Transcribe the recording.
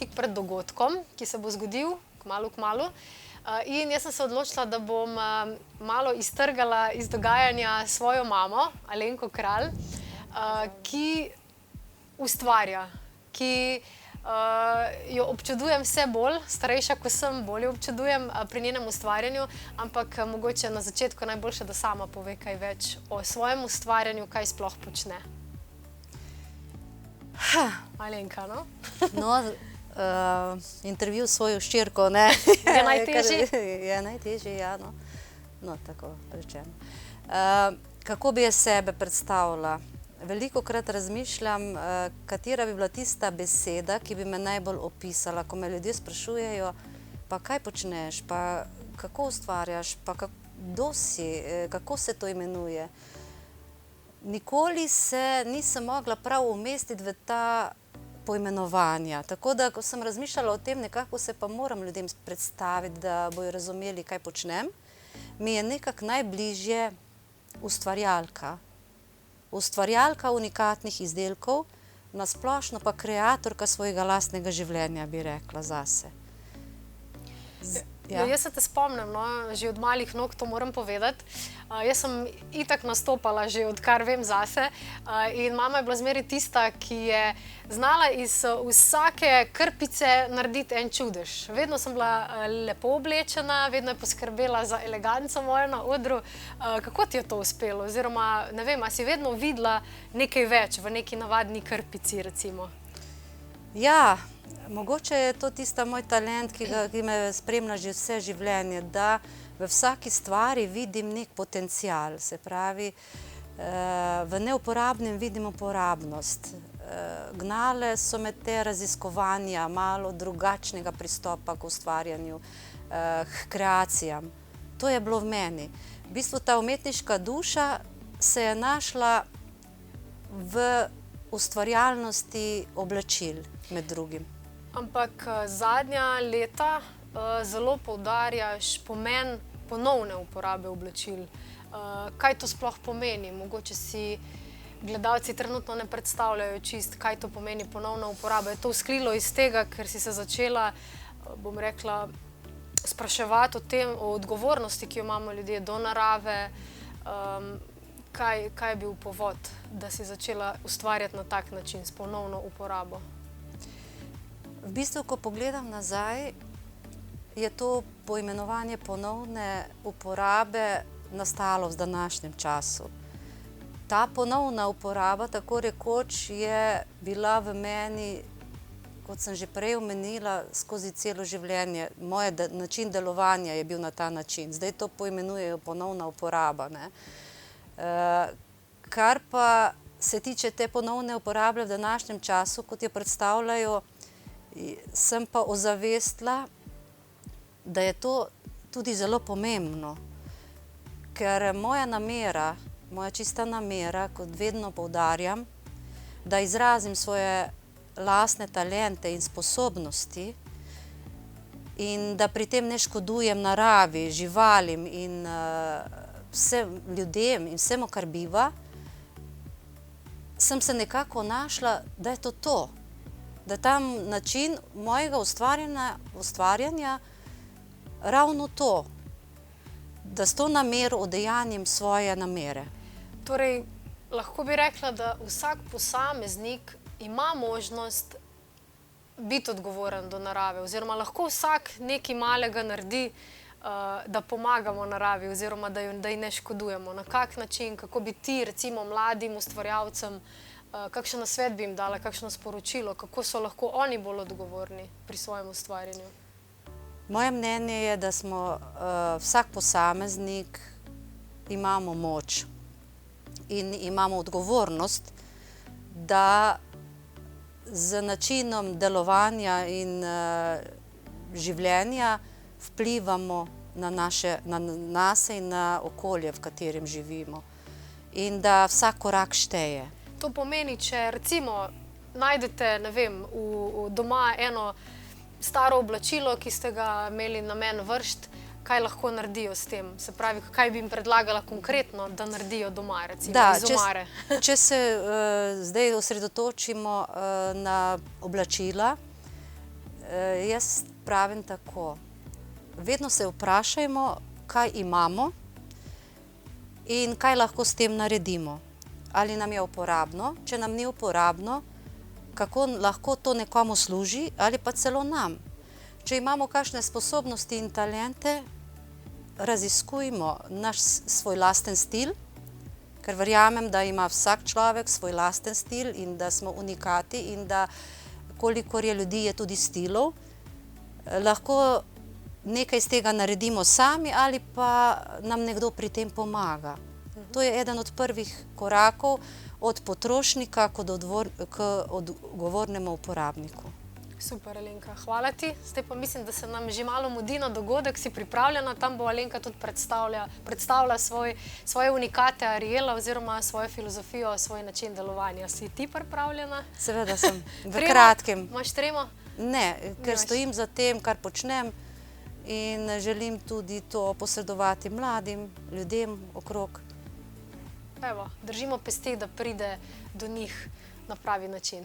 tik pred dogodkom, ki se bo zgodil kmalu. In jaz sem se odločila, da bom malo iztrgala iz dogajanja svojo mamo, Alenko Kralj, ki ustvarja, ki jo občudujem vse bolj, starejša, ko sem, bolj jo občudujem pri njenem ustvarjanju, ampak mogoče na začetku najboljše, da sama pove kaj več o svojem ustvarjanju, kaj sploh počne. Alenka, no? No, intervju s svojo hčerko, ne? Je najtežji? Je najtežji, ja, no. No, tako rečem. Kako bi jaz sebe predstavila? Velikokrat razmišljam, katera bi bila tista beseda, ki bi me najbolj opisala, ko me ljudje sprašujejo, pa kaj počneš, pa kako ustvarjaš, pa kdo si, kako se to imenuje. Nikoli se nisem mogla prav umestiti v ta poimenovanja. Tako da, ko sem razmišljala o tem, nekako se pa moram ljudem predstaviti, da bojo razumeli, kaj počnem, mi je nekako najbližje ustvarjalka. Ustvarjalka unikatnih izdelkov, na splošno pa kreatorka svojega lastnega življenja, bi rekla zase. Jaz se te spomnim, no, že od malih nog, to moram povedati. Jaz sem itak nastopala že odkar vem zase in mama je bila zmeraj tista, ki je znala iz vsake krpice narediti en čudež. Vedno sem bila lepo oblečena, vedno je poskrbela za eleganco mojo na odru. Kako ti je to uspelo? Oziroma, ne vem, a si vedno videla nekaj več v neki navadni krpici, recimo? Ja, mogoče je to tista moj talent, ki me spremlja že vse življenje, da v vsaki stvari vidim nek potencial, se pravi, v neuporabnem vidim uporabnost. Gnale so me te raziskovanja, malo drugačnega pristopa k ustvarjanju, k kreacijam. To je bilo v meni. V bistvu ta umetniška duša se je našla v ustvarjalnosti oblačil, med drugim. Ampak zadnja leta zelo poudarjaš pomen ponovne uporabe oblačil. Kaj to sploh pomeni? Mogoče si gledalci trenutno ne predstavljajo čist, kaj to pomeni ponovna uporaba. Je to vzklilo iz tega, ker si se začela, bom rekla, spraševati o tem, o odgovornosti, ki jo imamo ljudje do narave. Kaj je bil povod, da si začela ustvarjati na tak način, s ponovno uporabo? V bistvu, ko pogledam nazaj, je to poimenovanje ponovne uporabe nastalo v današnjem času. Ta ponovna uporaba, tako rekoč, je bila v meni, kot sem že prej omenila, skozi celo življenje. Moj način delovanja je bil na ta način. Zdaj to poimenujejo ponovna uporaba, ne. Kar pa se tiče te ponovne uporabe v današnjem času, kot jo predstavljajo, sem pa ozavestila, da je to tudi zelo pomembno, ker moja namera, moja čista namera, kot vedno poudarjam, da izrazim svoje lastne talente in sposobnosti in da pri tem ne škodujem naravi, živalim in vsem ljudem in vsemu, kar biva, sem se nekako našla, da je to to. Da je tam način mojega ustvarjanja ravno to, da s to namero udejanjim svoje namere. Torej, lahko bi rekla, da vsak posameznik ima možnost biti odgovoren do narave, oziroma lahko vsak nekaj malega naredi, da pomagamo naravi, oziroma da ji ne škodujemo. Na kak način, kako bi ti, recimo mladim ustvarjalcem, kakšen nasvet bi jim dala, kakšno sporočilo, kako so lahko oni bolj odgovorni pri svojem ustvarjanju? Moje mnenje je, da smo vsak posameznik, imamo moč in imamo odgovornost, da z načinom delovanja in življenja vplivamo na nas in na okolje, v katerem živimo. In da vsak korak šteje. To pomeni, če recimo najdete, ne vem, doma eno staro oblačilo, ki ste ga imeli namen vršiti, kaj lahko naredijo s tem? Se pravi, kaj bi jim predlagala konkretno, da naredijo doma, recimo iz omare? Če se zdaj osredotočimo na oblačila, Jaz pravim tako. Vedno se vprašajmo, kaj imamo in kaj lahko s tem naredimo. Ali nam je uporabno, če nam ni uporabno, kako lahko to nekomu služi ali pa celo nam. Če imamo kakšne sposobnosti in talente, raziskujmo svoj lasten stil, ker verjamem, da ima vsak človek svoj lasten stil in da smo unikati in da kolikor je ljudi, je tudi stilov. Lahko nekaj iz tega naredimo sami ali pa nam nekdo pri tem pomaga. To je eden od prvih korakov od potrošnika k odgovornemu uporabniku. Super, Alenka, hvala ti. Zdaj pa mislim, da se nam že malo mudi na dogodek, si pripravljena, tam bo Alenka tudi predstavila svoje unikate Ariela oziroma svojo filozofijo, svoj način delovanja. Si ti pripravljena? Seveda sem, v kratkem. Imaš tremo? Ne, ker stojim za tem, kar počnem in želim tudi to posredovati mladim ljudem okrog. Evo, držimo pesti, da pride do njih na pravi način.